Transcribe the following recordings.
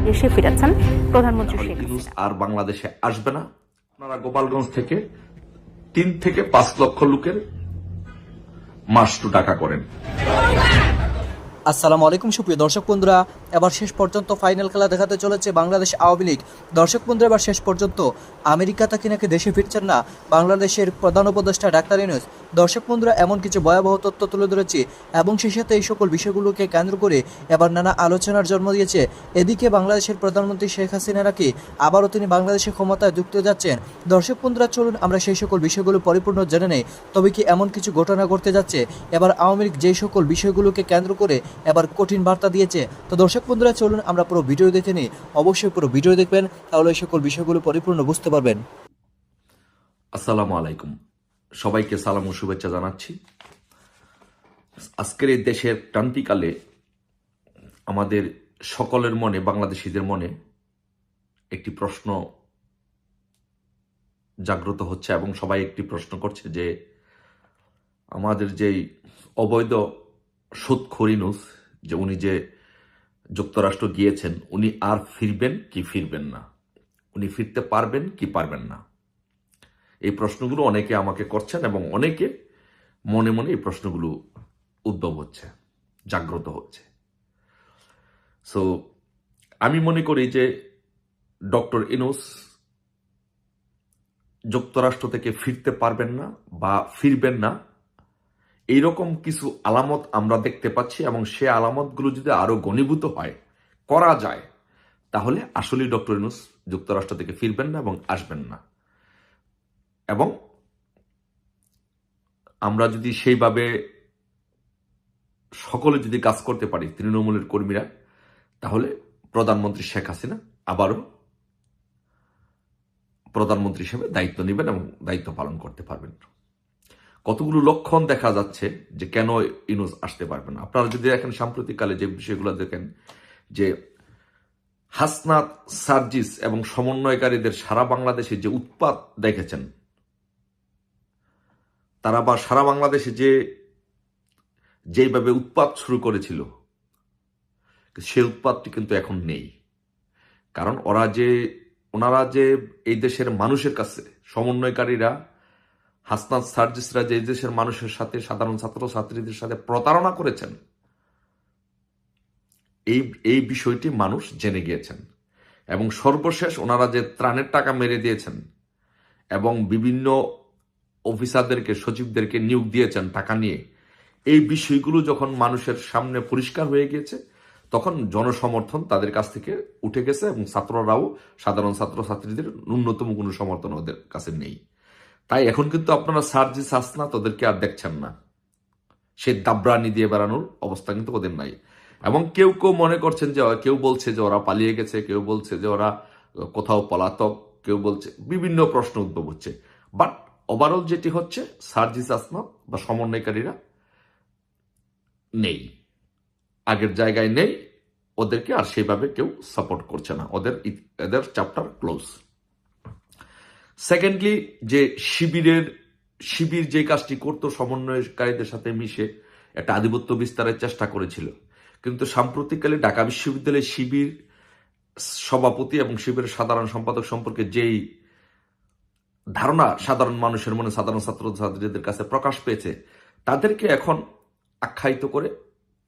দেশে ফিরেছেন প্রধানমন্ত্রী শেখ ইউনূস হাসিনা। আর বাংলাদেশে আসবে না। আপনারা গোপালগঞ্জ থেকে 3 থেকে 5 লক্ষ লোকের মাস টু টাকা করেন। আসসালামু আলাইকুম সুপ্রিয় দর্শক বন্ধুরা, এবার শেষ পর্যন্ত ফাইনাল খেলা দেখাতে চলেছে বাংলাদেশ আওয়ামী লীগ। দর্শক বন্ধুরা, এবার শেষ পর্যন্ত আমেরিকা তাকে নাকি দেশে ফিরছেন না বাংলাদেশের প্রধান উপদেষ্টা ডাক্তার ইউনূস। দর্শক বন্ধুরা, এমন কিছু ভয়াবহ তথ্য তুলে ধরেছি এবং সেই সাথে এই সকল বিষয়গুলোকে কেন্দ্র করে এবার নানা আলোচনার জন্ম দিয়েছে। এদিকে বাংলাদেশের প্রধানমন্ত্রী শেখ হাসিনা নাকি আবারও তিনি বাংলাদেশের ক্ষমতায় যুক্ত যাচ্ছেন। দর্শক বন্ধুরা, চলুন আমরা সেই সকল বিষয়গুলো পরিপূর্ণ জেনে নেই। তবে কি এমন কিছু ঘটনা ঘটতে যাচ্ছে এবার আওয়ামী লীগ যেই সকল বিষয়গুলোকে কেন্দ্র করে এবার কঠিন বার্তা দিয়েছে। তো দর্শক বন্ধুরা, চলুন আমরা পুরো ভিডিও দেখে নিই। অবশ্যই পুরো ভিডিও দেখবেন, তাহলে এই সকল বিষয়গুলো পরিপূর্ণ বুঝতে পারবেন। আসসালামু আলাইকুম, সবাইকে সালাম ও শুভেচ্ছা জানাচ্ছি। আজকের এই দেশের ক্রান্তিকালে আমাদের সকলের মনে, বাংলাদেশিদের মনে একটি প্রশ্ন জাগ্রত হচ্ছে এবং সবাই একটি প্রশ্ন করছে যে আমাদের যেই অবৈধ সুদখোর ইউনূস, যে উনি যে যুক্তরাষ্ট্র গিয়েছেন, উনি আর ফিরবেন কি ফিরবেন না, উনি ফিরতে পারবেন কি পারবেন না, এই প্রশ্নগুলো অনেকে আমাকে করছেন এবং অনেকে মনে মনে এই প্রশ্নগুলো উদ্ভব হচ্ছে, জাগ্রত হচ্ছে। সো আমি মনে করি যে ডক্টর ইউনূস যুক্তরাষ্ট্র থেকে ফিরতে পারবেন না বা ফিরবেন না, এইরকম কিছু আলামত আমরা দেখতে পাচ্ছি এবং সে আলামতগুলো যদি আরো ঘনীভূত হয়, করা যায়, তাহলে আসলেই ডক্টর ইউনূস যুক্তরাষ্ট্র থেকে ফিরবেন না এবং আসবেন না। এবং আমরা যদি সেইভাবে সকলে যদি কাজ করতে পারি, তৃণমূলের কর্মীরা, তাহলে প্রধানমন্ত্রী শেখ হাসিনা আবারও প্রধানমন্ত্রী হিসেবে দায়িত্ব নেবেন এবং দায়িত্ব পালন করতে পারবেন। কতগুলো লক্ষণ দেখা যাচ্ছে যে কেন ইউনূস আসতে পারবেন না। আপনারা যদি দেখেন সাম্প্রতিককালে যে বিষয়গুলো দেখেন, যে হাসনাত, সার্জিস এবং সমন্বয়কারীদের সারা বাংলাদেশে যে উৎপাত দেখেছেন, তারা বা সারা বাংলাদেশে যেভাবে উৎপাত শুরু করেছিল, সে উৎপাতটি কিন্তু এখন নেই। কারণ ওনারা যে এই দেশের মানুষের কাছে, সমন্বয়কারীরা, হাসনাত, সার্জিসরা যে দেশের মানুষের সাথে, সাধারণ ছাত্র ছাত্রীদের সাথে প্রতারণা করেছেন, এই বিষয়টি মানুষ জেনে গিয়েছেন। এবং সর্বশেষ ওনারা যে ত্রাণের টাকা মেরে দিয়েছেন এবং বিভিন্ন অফিসারদেরকে, সচিবদেরকে নিয়োগ দিয়েছেন টাকা নিয়ে, এই বিষয়গুলো যখন মানুষের সামনে পরিষ্কার হয়ে গিয়েছে, তখন জনসমর্থন তাদের কাছ থেকে উঠে গেছে এবং ছাত্ররাও, সাধারণ ছাত্র ছাত্রীদের ন্যূনতম কোনো সমর্থন ওদের কাছে নেই। তাই এখন কিন্তু আপনারা সার্জিস, হাসনাত ওদেরকে আর দেখছেন না। সে দাবরানি দিয়ে বেড়ানোর অবস্থা কিন্তু ওদের নাই। এবং কেউ কেউ মনে করছেন যে, কেউ বলছে যে ওরা পালিয়ে গেছে, কেউ বলছে যে ওরা কোথাও পলাতক, কেউ বলছে, বিভিন্ন প্রশ্ন উদ্ভব হচ্ছে। বাট ওভারঅল যেটি হচ্ছে, সার্জিস, হাসনাত বা সমন্বয়কারীরা নেই, আগের জায়গায় নেই। ওদেরকে আর সেভাবে কেউ সাপোর্ট করছে না, এদের চ্যাপ্টার ক্লোজ। সেকেন্ডলি, যে শিবির যে কাজটি করতো, সমন্বয়কারীদের সাথে মিশে একটা আধিপত্য বিস্তারের চেষ্টা করেছিল, কিন্তু সাম্প্রতিককালে ঢাকা বিশ্ববিদ্যালয়ের শিবির সভাপতি এবং শিবিরের সাধারণ সম্পাদক সম্পর্কে যেই ধারণা সাধারণ মানুষের মনে, সাধারণ ছাত্র ছাত্রীদের কাছে প্রকাশ পেয়েছে, তাদেরকে এখন আখ্যায়িত করে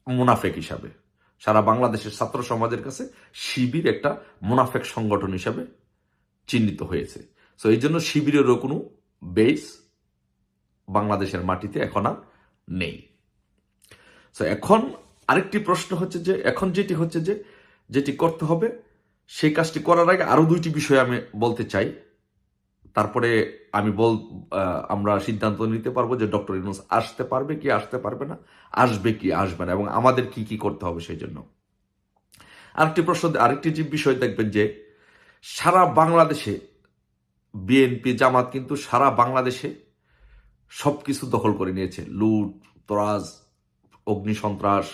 মুনাফেক হিসাবে সারা বাংলাদেশের ছাত্র সমাজের কাছে শিবির একটা মুনাফেক সংগঠন হিসাবে চিহ্নিত হয়েছে। সো এই জন্য শিবিরেরও কোনো বেস বাংলাদেশের মাটিতে এখন আর নেই। সো এখন আরেকটি প্রশ্ন হচ্ছে যে, এখন যেটি করতে হবে, সেই কাজটি করার আগে আরো দুইটি বিষয় আমি বলতে চাই। তারপরে আমরা সিদ্ধান্ত নিতে পারবো যে ডক্টর ইউনূস আসতে পারবে কি আসতে পারবে না, আসবে কি আসবে না, এবং আমাদের কি কি করতে হবে সেই জন্য। আরেকটি যে বিষয় দেখবেন, যে সারা বাংলাদেশে বিএনপি, জামাত কিন্তু সারা বাংলাদেশে সবকিছু দখল করে নিয়েছে। লুট, তরাজ, অগ্নিসন্ত্রাস,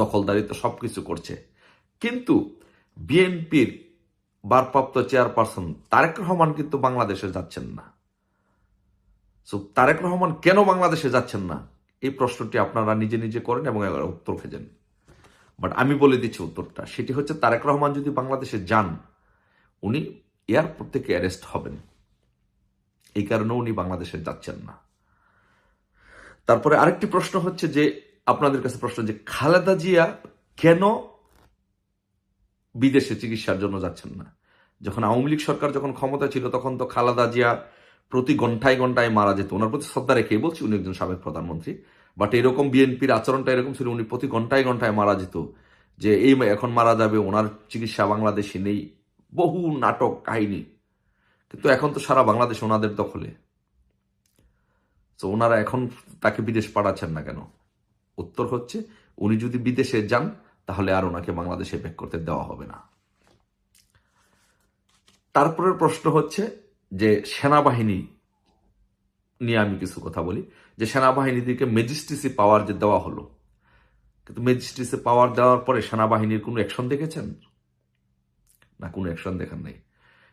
দখলদারিত্ব সবকিছু করছে। কিন্তু বিএনপির ভারপ্রাপ্ত চেয়ারপারসন তারেক রহমান কিন্তু বাংলাদেশে যাচ্ছেন না। সো তারেক রহমান কেন বাংলাদেশে যাচ্ছেন না, এই প্রশ্নটি আপনারা নিজে নিজে করেন এবং উত্তর খুঁজেন। বাট আমি বলে দিচ্ছি উত্তরটা, সেটি হচ্ছে তারেক রহমান যদি বাংলাদেশে যান, উনি এয়ারপোর্ট থেকে অ্যারেস্ট হবেন, এই কারণে উনি বাংলাদেশে যাচ্ছেন না। তারপরে আরেকটি প্রশ্ন হচ্ছে যে, আপনাদের কাছে প্রশ্ন যে খালেদা জিয়া কেন বিদেশে চিকিৎসার জন্য যাচ্ছেন না? যখন আওয়ামী লীগ সরকার যখন ক্ষমতা ছিল, তখন তো খালেদা জিয়া প্রতি ঘন্টায় ঘন্টায় মারা যেত। ওনার প্রতি শ্রদ্ধা রেখেই বলছি, উনি একজন সাবেক প্রধানমন্ত্রী, বাট এরকম বিএনপির আচরণটা এরকম ছিল, উনি প্রতি ঘন্টায় ঘন্টায় মারা যেত, যে এই এখন মারা যাবে, ওনার চিকিৎসা বাংলাদেশে নেই, বহু নাটক কাহিনী। কিন্তু এখন তো সারা বাংলাদেশ ওনাদের দখলে, তো ওনারা এখন তাকে বিদেশ পাঠাচ্ছেন না কেন? উত্তর হচ্ছে, উনি যদি বিদেশে যান তাহলে আর ওনাকে বাংলাদেশে ব্যাক করতে দেওয়া হবে না। তারপরের প্রশ্ন হচ্ছে যে সেনাবাহিনী নিয়ে আমি কিছু কথা বলি, যে সেনাবাহিনীদেরকে ম্যাজিস্ট্রেসি পাওয়ার যে দেওয়া হলো, কিন্তু ম্যাজিস্ট্রেসি পাওয়ার দেওয়ার পরে সেনাবাহিনীর কোনো অ্যাকশন দেখেছেন? না, কোনো অ্যাকশন দেখেন নাই।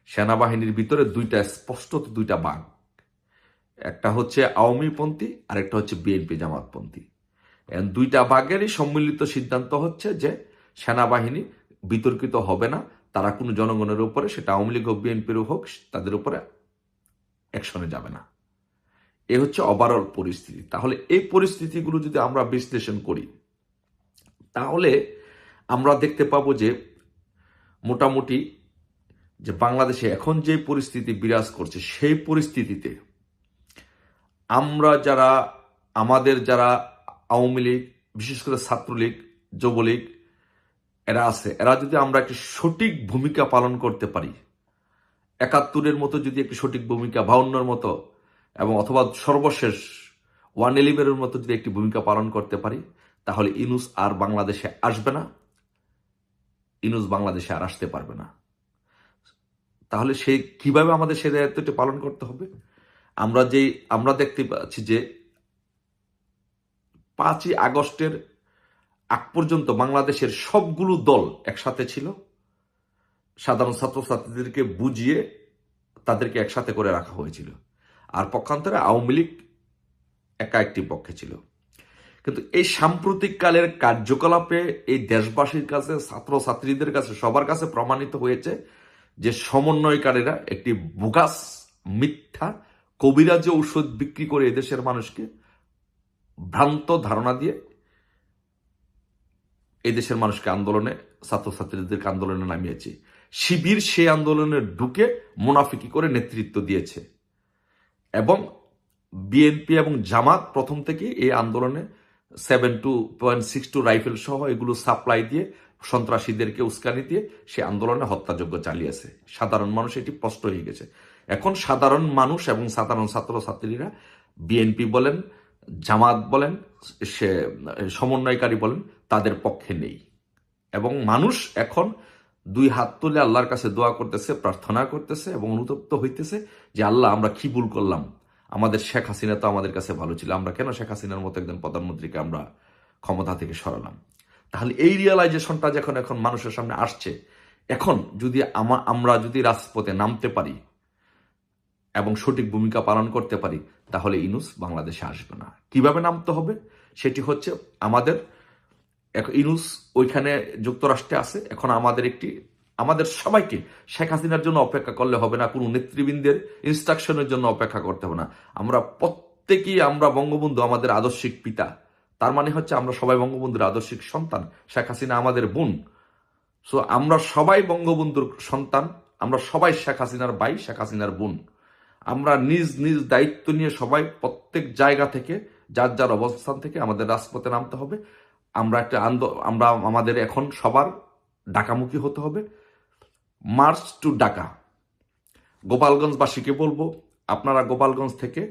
সেনাবাহিনীর ভিতরে স্পষ্ট দুইটা ভাগ, একটা হচ্ছে আওয়ামীপন্থী আর একটা হচ্ছে বিএনপি জামাতপন্থী। দুইটা ভাগেরই সম্মিলিত সিদ্ধান্ত হচ্ছে যে সেনাবাহিনী বিতর্কিত হবে না, তারা কোনো জনগণের উপরে, সেটা আওয়ামী লীগ হোক বিএনপির হোক, তাদের উপরে অ্যাকশনে যাবে না। এ হচ্ছে ওভারঅল পরিস্থিতি। তাহলে এই পরিস্থিতিগুলো যদি আমরা বিশ্লেষণ করি, তাহলে আমরা দেখতে পাবো যে মোটামুটি যে বাংলাদেশে এখন যে পরিস্থিতি বিরাজ করছে, সেই পরিস্থিতিতে আমরা আমাদের যারা আওয়ামী লীগ, বিশেষ করে ছাত্রলীগ, যুবলীগ এরা আছে, এরা যদি আমরা একটি সঠিক ভূমিকা পালন করতে পারি, ৭১-এর মতো যদি একটি সঠিক ভূমিকা, ৫২-এর মতো, এবং অথবা সর্বশেষ 111-এর মতো যদি একটি ভূমিকা পালন করতে পারি, তাহলে ইউনূস আর বাংলাদেশে আসবে না, ইউনূস বাংলাদেশে আর আসতে পারবে না। তাহলে কিভাবে আমাদের সেই দায়িত্বটি পালন করতে হবে? আমরা দেখতে পাচ্ছি যে ৫ই আগস্টের আগ পর্যন্ত বাংলাদেশের সবগুলো দল একসাথে ছিল, সাধারণ ছাত্রছাত্রীদেরকে বুঝিয়ে তাদেরকে একসাথে করে রাখা হয়েছিল, আর পক্ষান্তরে আওয়ামী লীগ একা একটি পক্ষে ছিল। কিন্তু এই সাম্প্রতিক কালের কার্যকলাপে এই দেশবাসীর কাছে, ছাত্রছাত্রীদের কাছে, সবার কাছে প্রমাণিত হয়েছে যে সমন্বয়কারীরা একটি বোগাস, মিথ্যা, কবিরাজি ঔষধ বিক্রি করে এদেশের মানুষকে ভ্রান্ত ধারণা দিয়ে এদেশের মানুষকে আন্দোলনে, ছাত্রছাত্রীদেরকে আন্দোলনে নামিয়েছে। শিবির সেই আন্দোলনে ঢুকে মুনাফিকি করে নেতৃত্ব দিয়েছে, এবং বিএনপি এবং জামাত প্রথম থেকে এই আন্দোলনে 7.62 রাইফেল সহ এগুলো সাপ্লাই দিয়ে সন্ত্রাসীদেরকে উস্কানি দিয়ে সে আন্দোলনে হত্যাযজ্ঞ চালিয়েছে। সাধারণ মানুষ এটি স্পষ্ট হয়ে গেছে। এখন সাধারণ মানুষ এবং সাধারণ ছাত্রছাত্রীরা বিএনপি বলেন, জামাত বলেন, সে সমন্বয়কারী বলেন, তাদের পক্ষে নেই। এবং মানুষ এখন দুই হাত তুলে আল্লাহর কাছে দোয়া করতেছে, প্রার্থনা করতেছে এবং অনুতপ্ত হইতেছে যে আল্লাহ, আমরা কি ভুল করলাম? আমাদের শেখ হাসিনা তো আমাদের কাছে ভালো ছিল, আমরা কেন শেখ হাসিনার মতো একজন প্রধানমন্ত্রীকে আমরা ক্ষমতা থেকে সরালাম? তাহলে এই রিয়েলাইজেশনটা যখন এখন মানুষের সামনে আসছে, এখন যদি আমরা যদি রাজপথে নামতে পারি এবং সঠিক ভূমিকা পালন করতে পারি, তাহলে ইউনূস বাংলাদেশে আসবে না। কিভাবে নামতে হবে? সেটি হচ্ছে আমাদের, ইউনূস ওইখানে যুক্তরাষ্ট্রে আছে, এখন আমাদের সবাইকে শেখ হাসিনার জন্য অপেক্ষা করলে হবে না, কোনো নেতৃবৃন্দের ইনস্ট্রাকশনের জন্য অপেক্ষা করতে হবে না। আমরা প্রত্যেকেই, আমরা বঙ্গবন্ধু আমাদের আদর্শিক পিতা, তার মানে হচ্ছে আমরা সবাই বঙ্গবন্ধুর আদর্শিক সন্তান, শেখ হাসিনা আমাদের বোন। সো আমরা সবাই বঙ্গবন্ধুর সন্তান, আমরা সবাই শেখ হাসিনার ভাই, শেখ হাসিনার বোন। আমরা নিজ নিজ দায়িত্ব নিয়ে সবাই প্রত্যেক জায়গা থেকে, যার যার অবস্থান থেকে আমাদের রাজপথে নামতে হবে। আমরা আমাদের এখন সবার ঢাকামুখী হতে হবে, মার্চ টু ঢাকা। গোপালগঞ্জবাসীকে বলবো, আপনারা গোপালগঞ্জ থেকে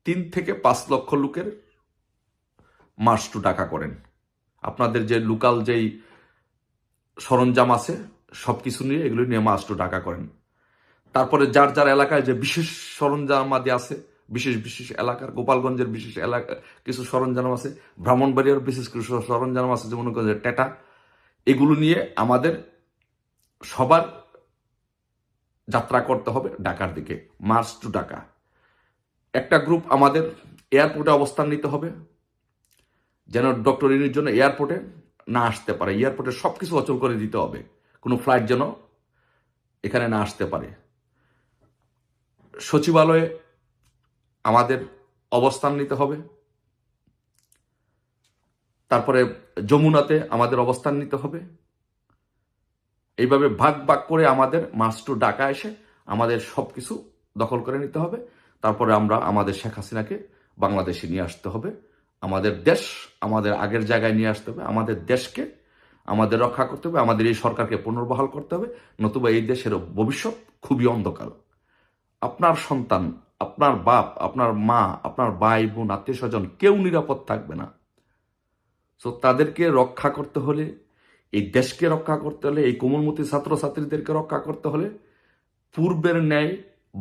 3 থেকে 5 লক্ষ লোকের মার্চ টু ঢাকা করেন। আপনাদের যে লোকাল যেই সরঞ্জাম আছে সবকিছু নিয়ে, এগুলো নিয়ে মার্চ টু ঢাকা করেন। তারপরে যার যার এলাকায় যে বিশেষ সরঞ্জামাদি আছে, বিশেষ বিশেষ এলাকার, গোপালগঞ্জের বিশেষ এলাকা কিছু সরঞ্জাম আছে, ব্রাহ্মণবাড়িয়ার বিশেষ কিছু সরঞ্জাম আছে, যেমন টেটা, এগুলো নিয়ে আমাদের সবার যাত্রা করতে হবে ঢাকার দিকে, মার্চ টু ঢাকা। একটা গ্রুপ আমাদের এয়ারপোর্টে অবস্থান নিতে হবে, যেন ডক্টর ইউনূসের জন্য এয়ারপোর্টে না আসতে পারে, এয়ারপোর্টে সবকিছু অচল করে দিতে হবে, কোনো ফ্লাইট যেন এখানে না আসতে পারে। সচিবালয়ে আমাদের অবস্থান নিতে হবে, তারপরে যমুনাতে আমাদের অবস্থান নিতে হবে। এইভাবে ভাগ ভাগ করে আমাদের মার্চ টু ঢাকা এসে আমাদের সবকিছু দখল করে নিতে হবে। তারপরে আমরা আমাদের শেখ হাসিনাকে বাংলাদেশে নিয়ে আসতে হবে, আমাদের দেশ আমাদের আগের জায়গায় নিয়ে আসতে হবে, আমাদের দেশকে আমাদের রক্ষা করতে হবে, আমাদের এই সরকারকে পুনর্বহাল করতে হবে, নতুবা এই দেশের ভবিষ্যৎ খুবই অন্ধকার। আপনার সন্তান, আপনার বাপ, আপনার মা, আপনার ভাই বোন, আত্মীয় স্বজন কেউ নিরাপদ থাকবে না। তো তাদেরকে রক্ষা করতে হলে, এই দেশকে রক্ষা করতে হলে, এই কোমলমতি ছাত্রছাত্রীদেরকে রক্ষা করতে হলে পূর্বের ন্যায়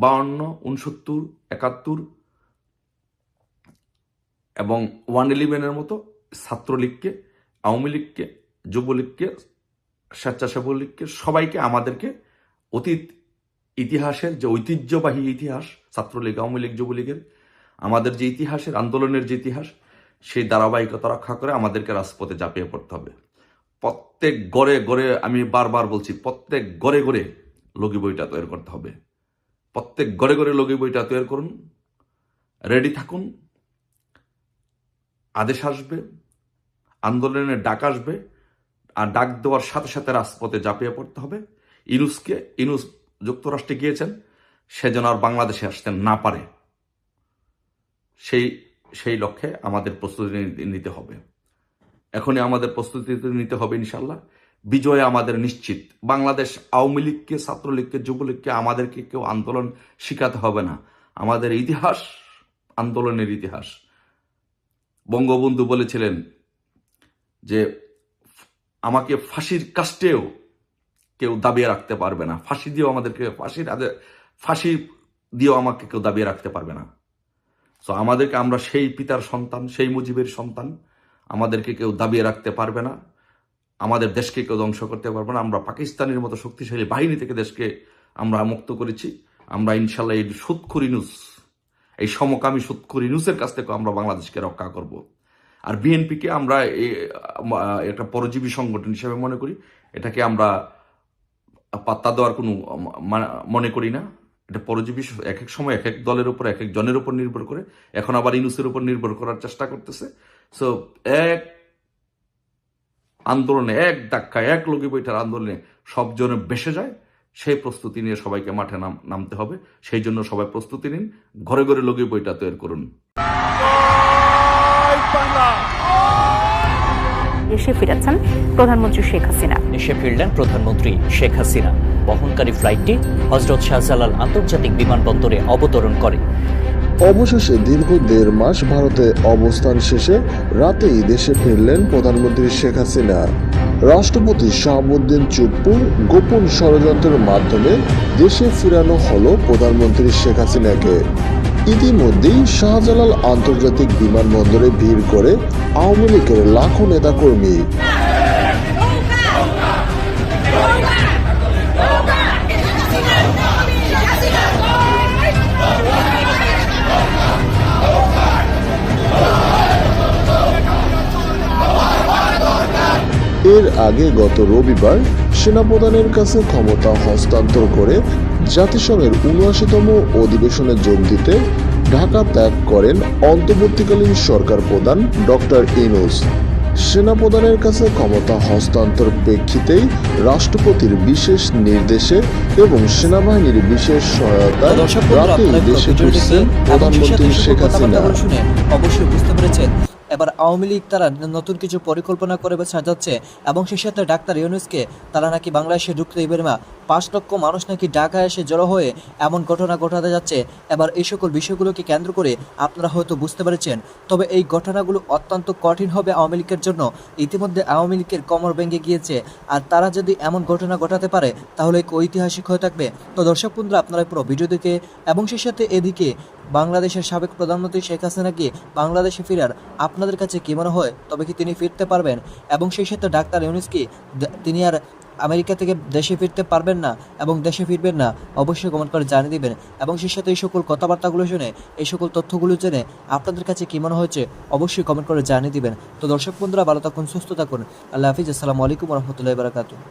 52, 69, 71 এবং 111-এর মতো ছাত্রলীগকে, আওয়ামী লীগকে, যুবলীগকে, স্বেচ্ছাসেবক লীগকে, সবাইকে আমাদেরকে অতীত ইতিহাসের যে ঐতিহ্যবাহী ইতিহাস, ছাত্রলীগ, আওয়ামী লীগ, যুবলীগের আমাদের যে ইতিহাসের আন্দোলনের যে ইতিহাস, সেই ধারাবাহিকতা রক্ষা করে আমাদেরকে রাজপথে ঝাঁপিয়ে পড়তে হবে। প্রত্যেক ঘরে ঘরে, আমি বারবার বলছি, প্রত্যেক ঘরে ঘরে লগি বইটা তৈরি করতে হবে। প্রত্যেক ঘরে ঘরে লগি বইটা তৈরি করুন, রেডি থাকুন। আদেশ আসবে, আন্দোলনের ডাক আসবে, আর ডাক দেওয়ার সাথে সাথে রাজপথে ঝাঁপিয়ে পড়তে হবে। ইনুস যুক্তরাষ্ট্রে গিয়েছেন, সে যেন আর বাংলাদেশে আসতে না পারে, সেই লক্ষ্যে আমাদের প্রস্তুতি নিতে হবে। এখনই আমাদের প্রস্তুতি নিতে হবে। ইনশাল্লাহ বিজয় আমাদের নিশ্চিত। বাংলাদেশ আওয়ামী লীগকে, ছাত্রলীগকে, যুবলীগকে আমাদেরকে কেউ আন্দোলন শিখাতে হবে না। আমাদের ইতিহাস আন্দোলনের ইতিহাস। বঙ্গবন্ধু বলেছিলেন যে আমাকে ফাঁসির কাস্টেও কেউ দাবিয়ে রাখতে পারবে না, ফাঁসি দিয়েও আমাদেরকে ফাঁসি দিয়েও আমাকে কেউ দাবিয়ে রাখতে পারবে না। তো আমাদেরকে, আমরা সেই পিতার সন্তান, সেই মুজিবের সন্তান, আমাদেরকে কেউ দাবিয়ে রাখতে পারবে না, আমাদের দেশকে কেউ ধ্বংস করতে পারবে না। আমরা পাকিস্তানের মতো শক্তিশালী বাহিনী থেকে দেশকে আমরা মুক্ত করেছি। আমরা ইনশাল্লাহ এই সুৎখুর ইনুস, এই সমকামী সুৎখুর ইনুসের কাছ থেকে আমরা বাংলাদেশকে রক্ষা করব। আর বিএনপিকে আমরা একটা পরজীবী সংগঠন হিসেবে মনে করি। এটাকে আমরা পাত্তা দেওয়ার কোনো মনে করি না। এটা পরজীবী, এক এক সময় এক এক দলের উপর, এক এক জনের উপর নির্ভর করে। এখন আবার ইনুসের উপর নির্ভর করার চেষ্টা করতেছে। সো এক আন্দোলনে, এক ধাক্কায়, এক লগি বৈঠার আন্দোলনে সব জনে বেসে যায়, সেই প্রস্তুতি নিয়ে সবাইকে মাঠে নামতে হবে। সেই জন্য সবাই প্রস্তুতি নিন, ঘরে ঘরে লগি বইটা তৈরি করুন। দেশে ফিরেছেন প্রধানমন্ত্রী শেখ হাসিনা। দেশে ফিরলেন প্রধানমন্ত্রী শেখ হাসিনা। বহনকারী ফ্লাইটটি হযরত শাহজালাল আন্তর্জাতিক বিমানবন্দরে অবতরণ করে। অবশেষে দীর্ঘ 1.5 মাস ভারতে অবস্থান শেষে রাতেই দেশে ফিরলেন প্রধানমন্ত্রী শেখ হাসিনা। রাষ্ট্রপতি শাহাবুদ্দিন চুপ্পুর গোপন ষড়যন্ত্রের মাধ্যমে দেশে ফিরানো হলো প্রধানমন্ত্রী শেখ হাসিনাকে। ইতিমধ্যেই শাহজালাল আন্তর্জাতিক বিমানবন্দরে ভিড় করে আওয়ামী লীগের লাখো নেতাকর্মী। এর আগে গত রবিবার সেনাপ্রধানের কাছে ক্ষমতা হস্তান্তর করে জাতিসংঘের ৭৯তম অধিবেশনে যোগ দিতে ঢাকা ত্যাগ করেন অন্তর্বর্তীকালীন সরকার প্রধান ডক্টর ইউনূস। সেনাপ্রধানের কাছে ক্ষমতা হস্তান্তর প্রেক্ষিতেই রাষ্ট্রপতির বিশেষ নির্দেশে এবং সেনাবাহিনীর বিশেষ সহায়তায় রাতে দেশে ফিরছেন প্রধানমন্ত্রী শেখ হাসিনা। অবশ্যই বুঝতে পেরেছেন এবার আওয়ামী লীগ তারা নতুন কিছু পরিকল্পনা করে সাজাচ্ছে এবং সেই সাথে ডাক্তার ইউনূসকে তারা নাকি বাংলাদেশে ঢুকতে দেবে না। 5 লক্ষ মানুষ নাকি ঢাকায় এসে জড়ো হয়ে এমন ঘটনা ঘটাতে যাচ্ছে। এবার এই সকল বিষয়গুলোকে কেন্দ্র করে আপনারা হয়তো বুঝতে পেরেছেন, তবে এই ঘটনাগুলো অত্যন্ত কঠিন হবে আওয়ামী লীগের জন্য। ইতিমধ্যে আওয়ামী লীগের কোমর ভেঙে গিয়েছে, আর তারা যদি এমন ঘটনা ঘটাতে পারে তাহলে ঐতিহাসিক হয়ে থাকবে। তো দর্শক বন্ধুরা, আপনারা পুরো ভিডিও দেখে এবং সেই সাথে এদিকে বাংলাদেশের সাবেক প্রধানমন্ত্রী শেখ হাসিনাকে বাংলাদেশে ফেরার আপনাদের কাছে কি মনে হয়? তবে কি তিনি ফিরতে পারবেন? এবং সেই সাথে ডাক্তার ইউনূস কি তিনি আর আমেরিকা থেকে দেশে ফিরতে পারবেন না এবং দেশে ফিরবেন না, অবশ্যই কমেন্ট করে জানিয়ে দিবেন। এবং সেই সাথে এই সকল কথাবার্তাগুলো শুনে, এই সকল তথ্যগুলো জেনে আপনাদের কাছে কী মনে হয়েছে অবশ্যই কমেন্ট করে জানিয়ে দিবেন। তো দর্শক বন্ধুরা, ভালো থাকুন, সুস্থ থাকুন। আল্লাহ হাফিজ। আসসালামু আলাইকুম রহমতুল্লাহি বারাকাতুহু।